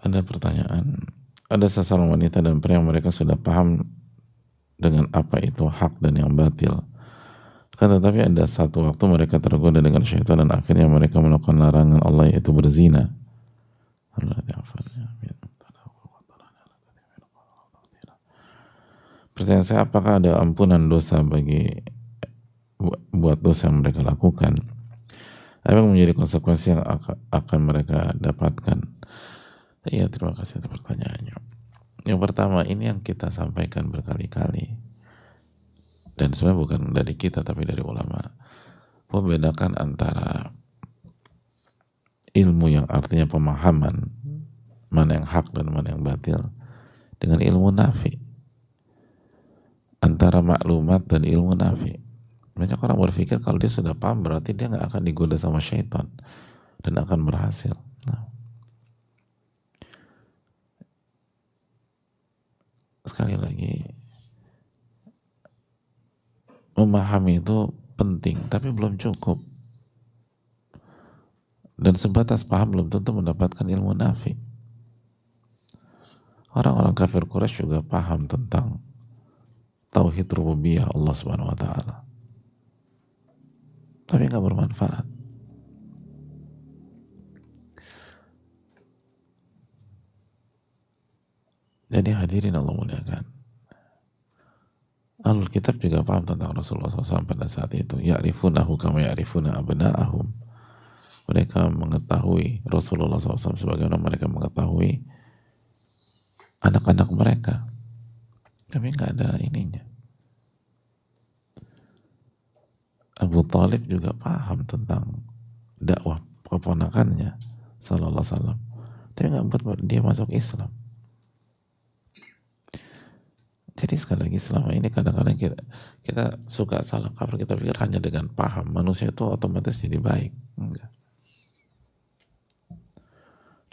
Ada pertanyaan, ada seseorang wanita dan pria yang mereka sudah paham dengan apa itu hak dan yang batil. Kan tetapi ada satu waktu mereka tergoda dengan syaitan dan akhirnya mereka melakukan larangan Allah yaitu berzina. Pertanyaan saya, apakah ada ampunan dosa bagi buat dosa yang mereka lakukan? Apa yang menjadi konsekuensi yang akan mereka dapatkan? Iya, terima kasih atas pertanyaannya. Yang pertama, ini yang kita sampaikan berkali-kali, dan sebenarnya bukan dari kita tapi dari ulama, membedakan antara ilmu yang artinya pemahaman mana yang hak dan mana yang batil dengan ilmu nafi, antara maklumat dan ilmu nafi. Banyak orang berpikir kalau dia sudah paham berarti dia nggak akan digoda sama syaitan dan akan berhasil. Nah, sekali lagi, memahami itu penting tapi belum cukup, dan sebatas paham belum tentu mendapatkan ilmu nafi. Orang-orang kafir Quraisy juga paham tentang tauhid rububiyah Allah Subhanahu wa taala, tapi nggak bermanfaat. Jadi hadirin Allah muliakan, Ahlul Kitab juga paham tentang Rasulullah SAW pada saat itu. Ya'rifunahu kama ya'rifuna abna'ahum. Mereka mengetahui Rasulullah SAW sebagaimana mereka mengetahui anak-anak mereka. Tapi nggak ada ininya. Abu Talib juga paham tentang dakwah keponakannya Sallallahu Alaihi Wasallam, tapi nggak buat dia masuk Islam. Jadi sekali lagi, selama ini kadang-kadang kita suka salah kaprah, kita pikir hanya dengan paham manusia itu otomatis jadi baik. Enggak.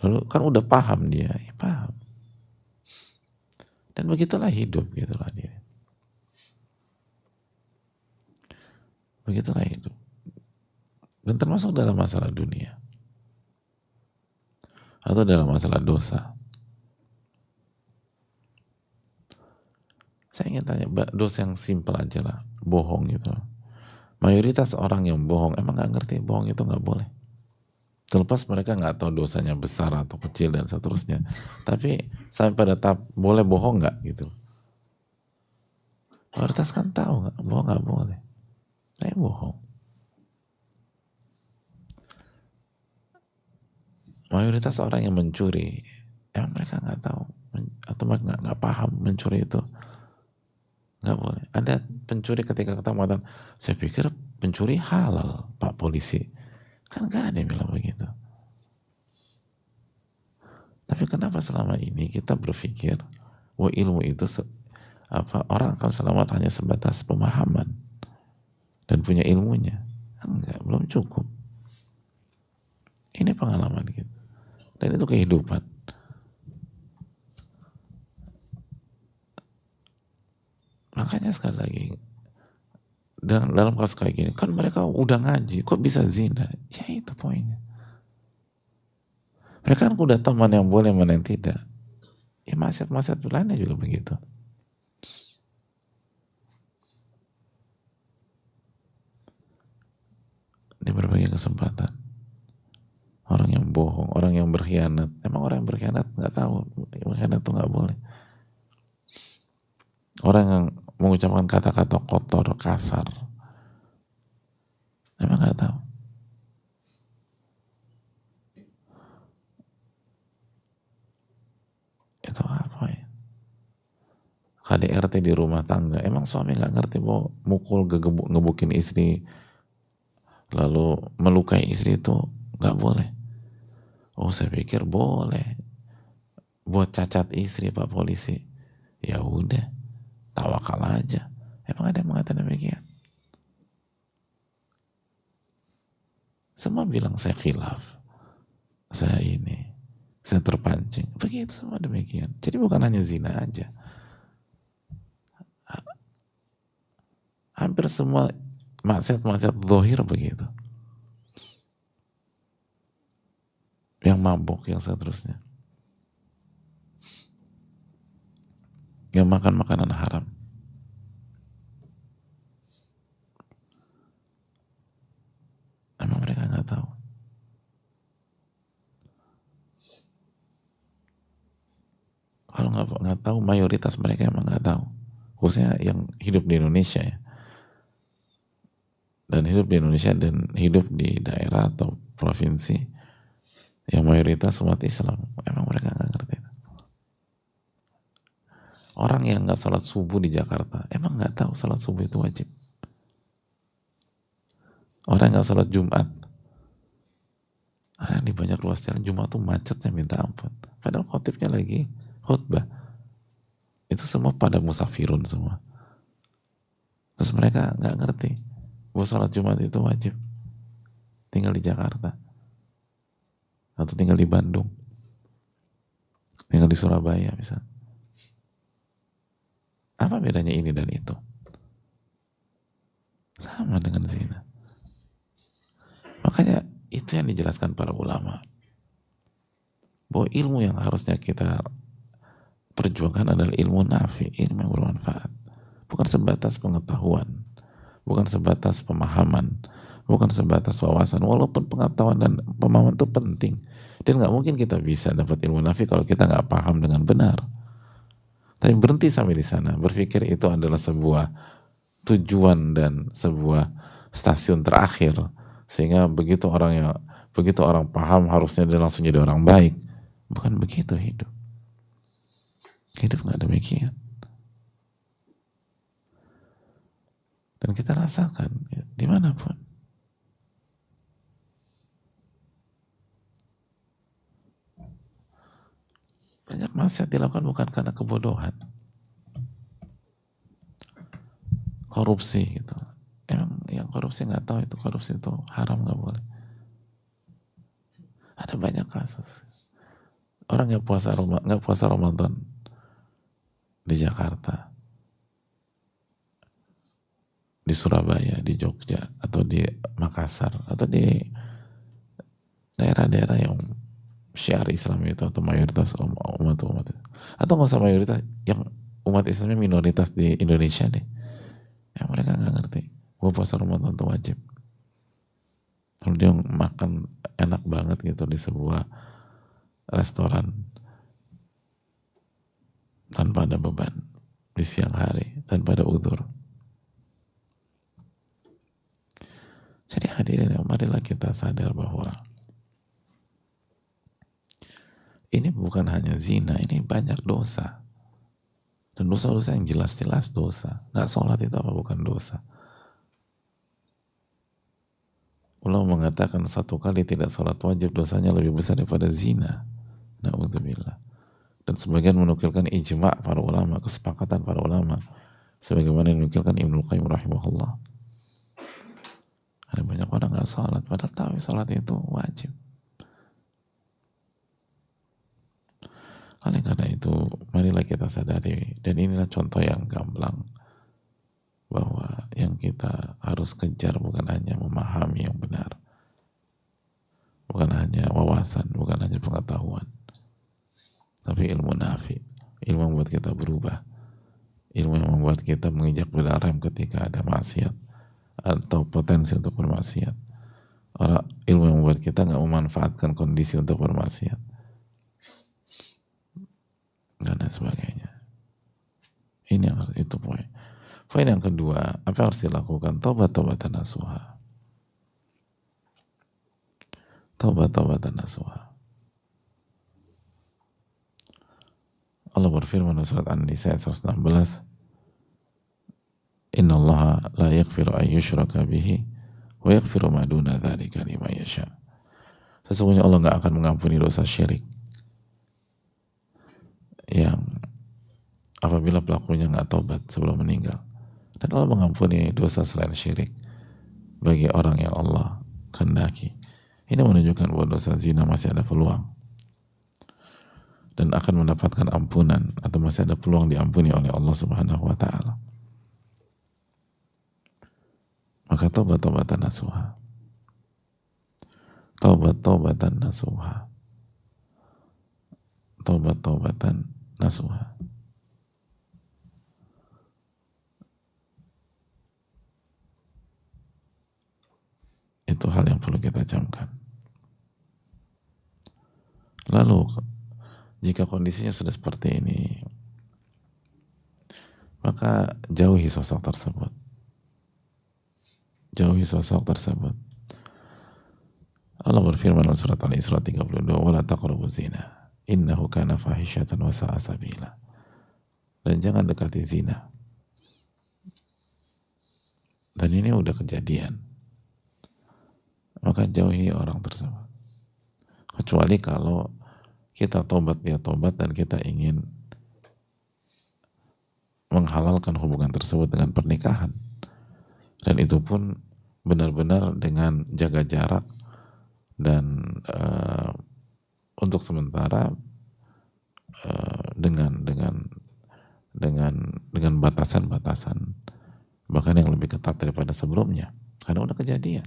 Lalu kan udah paham dia, ya paham. Dan begitulah hidup, gitulah dia. Begitulah hidup. Dan termasuk dalam masalah dunia atau dalam masalah dosa. Saya ingin tanya, dosa yang simpel aja lah, bohong gitu. Mayoritas orang yang bohong emang nggak ngerti bohong itu nggak boleh. Terlepas mereka nggak tahu dosanya besar atau kecil dan seterusnya. Tapi sampai pada tahap boleh bohong nggak gitu. Mayoritas kan tahu nggak, bohong nggak boleh. Saya bohong. Mayoritas orang yang mencuri, emang mereka nggak tahu atau mereka nggak paham mencuri itu nggak boleh. Ada pencuri ketika ketemu mengatakan, saya pikir pencuri halal Pak Polisi. Kan nggak ada yang bilang begitu. Tapi kenapa selama ini kita berpikir bahwa ilmu itu orang akan selamat hanya sebatas pemahaman dan punya ilmunya? Enggak, belum cukup. Ini pengalaman kita dan itu kehidupan. Makanya sekali lagi, dalam kasus kayak gini, kan mereka udah ngaji, kok bisa zina? Ya itu poinnya. Mereka kan udah tahu mana yang boleh, mana yang tidak. Ya maksiat-maksiat lainnya juga begitu. Di berbagai kesempatan. Orang yang bohong, orang yang berkhianat. Emang orang yang berkhianat nggak tahu, berkhianat itu nggak boleh. Orang yang mengucapkan kata-kata kotor, kasar, emang nggak tahu. Itu apa ya? KDRT di rumah tangga, emang suami nggak ngerti bahwa mukul, ngebukin istri, lalu melukai istri itu nggak boleh. Oh, saya pikir boleh buat cacat istri Pak Polisi. Ya udah, tawakal aja. Emang ada yang mengatakan demikian? Semua bilang saya khilaf, saya ini, saya terpancing. Begitu semua demikian. Jadi bukan hanya zina aja. Hampir semua maksiat-maksiat zahir begitu. Yang mabuk, yang seterusnya. yang makan makanan haram. Emang mereka nggak tahu? Kalau nggak tahu, mayoritas mereka emang nggak tahu. Khususnya yang hidup di Indonesia ya. Dan hidup di Indonesia dan hidup di daerah atau provinsi yang mayoritas umat Islam, emang mereka nggak ngerti. Orang yang nggak sholat subuh di Jakarta, emang nggak tahu sholat subuh itu wajib. Orang yang nggak sholat Jumat, di banyak ruas jalan Jumat tuh macetnya minta ampun. Padahal khotibnya lagi khutbah. Itu semua pada musafirun semua. Terus mereka nggak ngerti bahwa sholat Jumat itu wajib. Tinggal di Jakarta atau tinggal di Bandung, tinggal di Surabaya misalnya. Apa bedanya ini dan itu? Sama dengan zina. Makanya itu yang dijelaskan para ulama, bahwa ilmu yang harusnya kita perjuangkan adalah ilmu nafi, ilmu yang bermanfaat. Bukan sebatas pengetahuan, bukan sebatas pemahaman, bukan sebatas wawasan. Walaupun pengetahuan dan pemahaman itu penting, dan nggak mungkin kita bisa dapat ilmu nafi kalau kita nggak paham dengan benar. Tapi berhenti sampai di sana, berpikir itu adalah sebuah tujuan dan sebuah stasiun terakhir, sehingga begitu orang paham harusnya dia langsung jadi orang baik. Bukan begitu hidup. Hidup nggak demikian. Dan kita rasakan ya, dimanapun. Banyak maksiat dilakukan bukan karena kebodohan. Korupsi gitu. Emang yang korupsi nggak tahu itu korupsi itu haram, nggak boleh. Ada banyak kasus. Orang nggak puasa Ramadan di Jakarta, di Surabaya, di Jogja, atau di Makassar, atau di daerah-daerah yang syiar Islam itu, atau mayoritas umat atau nggak usah mayoritas, yang umat Islamnya minoritas di Indonesia deh, yang mereka nggak ngerti bahwa puasa Ramadan itu wajib. Kalau dia makan enak banget gitu di sebuah restoran tanpa ada beban di siang hari, tanpa ada udzur. Jadi hadirin, marilah kita sadar bahwa ini bukan hanya zina, ini banyak dosa. Dan dosa-dosa yang jelas-jelas dosa. Nggak sholat itu apa bukan dosa? Ulama mengatakan satu kali tidak sholat wajib dosanya lebih besar daripada zina. Na'udzubillah. Dan sebagian menukilkan ijma' para ulama, kesepakatan para ulama. Sebagaimana menukilkan Ibnu Qayyim rahimahullah. Ada banyak orang nggak sholat, padahal tahu sholat itu wajib. Oleh karena itu, marilah kita sadari, dan inilah contoh yang gamblang, bahwa yang kita harus kejar bukan hanya memahami yang benar, bukan hanya wawasan, bukan hanya pengetahuan, tapi ilmu nafi, ilmu yang membuat kita berubah, ilmu yang membuat kita menginjak pedal rem ketika ada maksiat atau potensi untuk bermaksiat. Ilmu yang membuat kita nggak memanfaatkan kondisi untuk bermaksiat dan lain sebagainya. Ini yang harus, itu poin. Poin yang kedua, apa yang harus dilakukan? Taubat-taubatan nasuha. Taubat-taubatan nasuha. Allah berfirman dalam surat An-Nisa ayat 116, Inna Allah la yaghfiru an yushraka bihi wa yaghfiru ma duna dzalika liman yasha. Sesungguhnya Allah nggak akan mengampuni dosa syirik yang apabila pelakunya nggak tobat sebelum meninggal, dan Allah mengampuni dosa selain syirik bagi orang yang Allah kehendaki. Ini menunjukkan bahwa dosa zina masih ada peluang dan akan mendapatkan ampunan, atau masih ada peluang diampuni oleh Allah Subhanahu wa Ta'ala. Maka taubat-taubatan nasuha, taubat-taubatan nasuha, taubat-taubatan nasuha. Itu hal yang perlu kita camkan. Lalu jika kondisinya sudah seperti ini, maka jauhi sosok tersebut. Jauhi sosok tersebut. Allah berfirman dalam surat Al-Isra 32, "Wala taqrabuz zina, innahu kana fahisyatan wa sa'a sabila." Dan jangan dekati zina. Dan ini udah kejadian. Maka jauhi orang tersebut. Kecuali kalau kita tobat, dia tobat, dan kita ingin menghalalkan hubungan tersebut dengan pernikahan. Dan itu pun benar-benar dengan jaga jarak dan untuk sementara dengan batasan-batasan bahkan yang lebih ketat daripada sebelumnya, karena udah kejadian.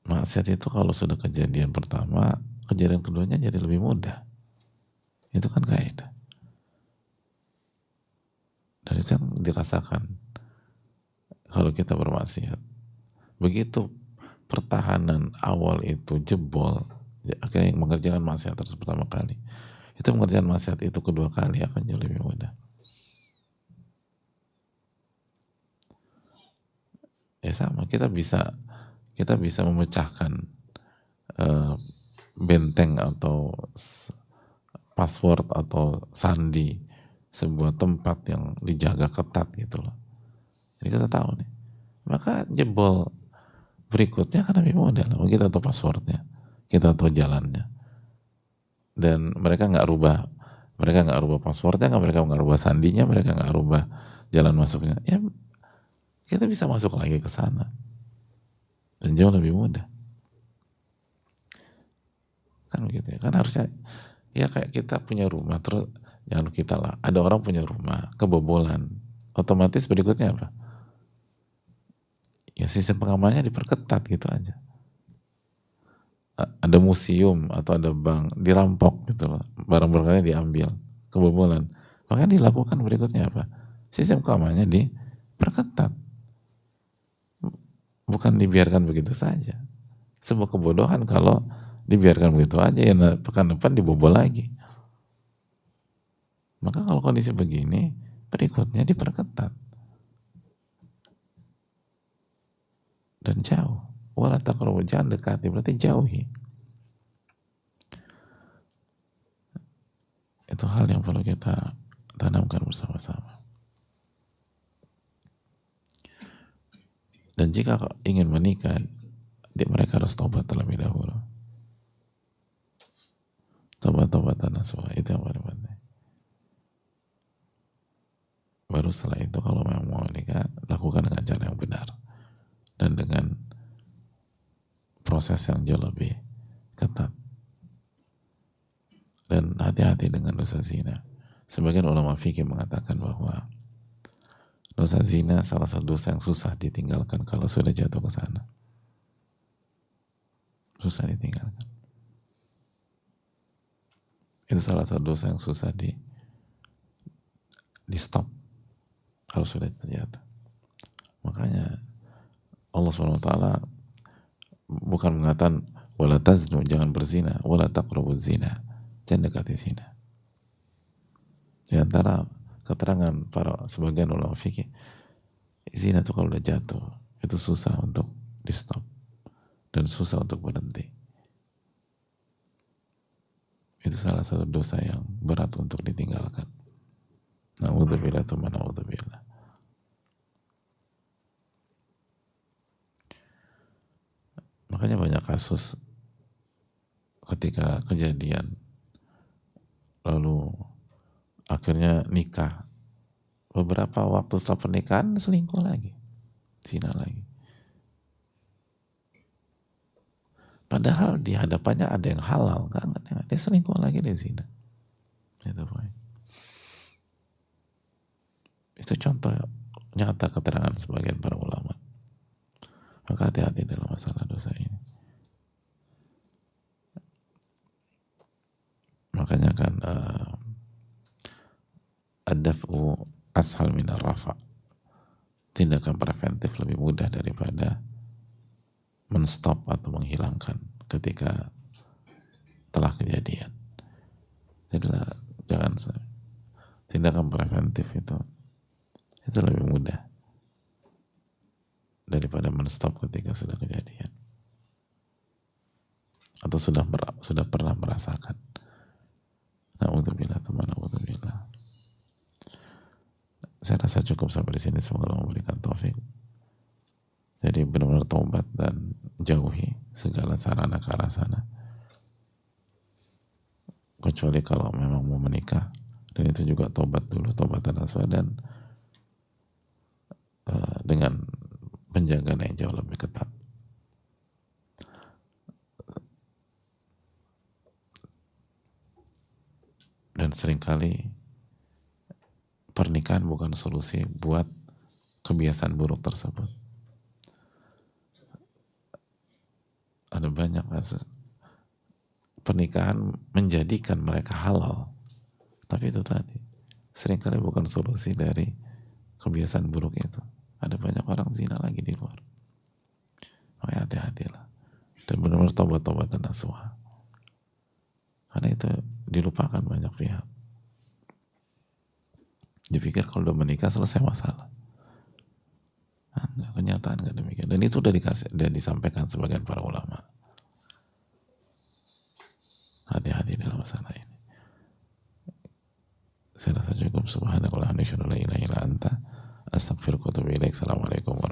Maksiat itu kalau sudah kejadian pertama, kejadian keduanya jadi lebih mudah. Itu kan kaidah. Dan itu yang dirasakan kalau kita bermaksiat. Begitu pertahanan awal itu jebol, akhirnya mengerjakan maksiat tersebut pertama kali, itu mengerjakan maksiat itu kedua kali akan jauh lebih mudah. Ya sama, kita bisa memecahkan benteng atau password atau sandi sebuah tempat yang dijaga ketat gitu loh. Jadi kita tahu nih, maka jebol berikutnya akan lebih mudah loh. Kita tahu passwordnya, kita tahu jalannya, dan mereka nggak rubah passwordnya, mereka nggak rubah sandinya, mereka nggak rubah jalan masuknya. Ya kita bisa masuk lagi ke sana dan jauh lebih mudah. Kan begitu ya. Kan harusnya ya kayak kita punya rumah, terus jangan kita lah, ada orang punya rumah kebobolan, otomatis berikutnya apa? Ya sistem pengamanannya diperketat gitu aja. Ada museum atau ada bank dirampok gitu loh, barang-barangnya diambil, kebobolan, maka dilakukan berikutnya apa? Sistem keamanannya diperketat, bukan dibiarkan begitu saja. Sebuah kebodohan kalau dibiarkan begitu aja, ya pekan depan dibobol lagi. Maka kalau kondisi begini, berikutnya diperketat dan jauh. Wala taqrabu, jangan dekati, berarti jauhi. Itu hal yang perlu kita tanamkan bersama-sama. Dan jika ingin menikah, mereka harus tobat terlebih dahulu. Tobat-tobatan nasuha, itu yang paling penting. Baru setelah itu kalau memang mau nikah, lakukan dengan cara yang benar dan dengan proses yang jauh lebih ketat. Dan hati-hati dengan dosa zina. Sebagian ulama fikih mengatakan bahwa dosa zina salah satu dosa yang susah ditinggalkan kalau sudah jatuh ke sana. Susah ditinggalkan. Itu salah satu dosa yang susah di stop kalau sudah terjatuh. Makanya Allah SWT bukan mengatakan wala taznu, jangan berzina, wala taqrabuz zina, jangan dekati zina. Di antara keterangan para sebagian ulama fikih, zina itu kalau udah jatuh itu susah untuk di stop dan susah untuk berhenti. Itu salah satu dosa yang berat untuk ditinggalkan. Na'udzubillah tsumma na'udzubillah. Makanya banyak kasus ketika kejadian lalu akhirnya nikah, beberapa waktu setelah pernikahan selingkuh lagi, zina lagi. Padahal di hadapannya ada yang halal, dia selingkuh lagi, dia zina. Itu contoh nyata keterangan sebagian para ulama. Maka hati-hati dalam masalah dosa ini. Makanya kan ad-daf'u ashal minar rafa. tindakan preventif lebih mudah daripada menstop atau menghilangkan ketika telah kejadian. Jadilah jangan, tindakan preventif itu lebih mudah daripada menstop ketika sudah kejadian atau sudah pernah merasakan. Na'udzubillah, teman, na'udzubillah. Saya rasa cukup sampai di sini. Semoga Allah memberikan taufik. Jadi benar-benar taubat dan jauhi segala sarana ke arah sana. Kecuali kalau memang mau menikah, dan itu juga taubat dulu, taubatan nasuha, dan dengan penjagaan yang jauh lebih ketat. Dan seringkali pernikahan bukan solusi buat kebiasaan buruk tersebut. Ada banyak kasus pernikahan menjadikan mereka halal, tapi itu tadi seringkali bukan solusi dari kebiasaan buruk itu. Ada banyak orang zina lagi di luar. Makanya hati-hatilah dan benar-benar taubat-taubatan nasuha, karena itu dilupakan banyak pihak. Dipikir kalau udah menikah selesai masalah. Nah, kenyataan nggak demikian. Dan itu udah disampaikan sebagian para ulama. Hati-hati dalam masalah ini. Saya rasa cukup. Subhanakallahumma wa bihamdika, asyhadu an la ilaha illa anta, astaghfiruka wa atubu ilaik. Assalamualaikum warahmatullahi wabarakatuh.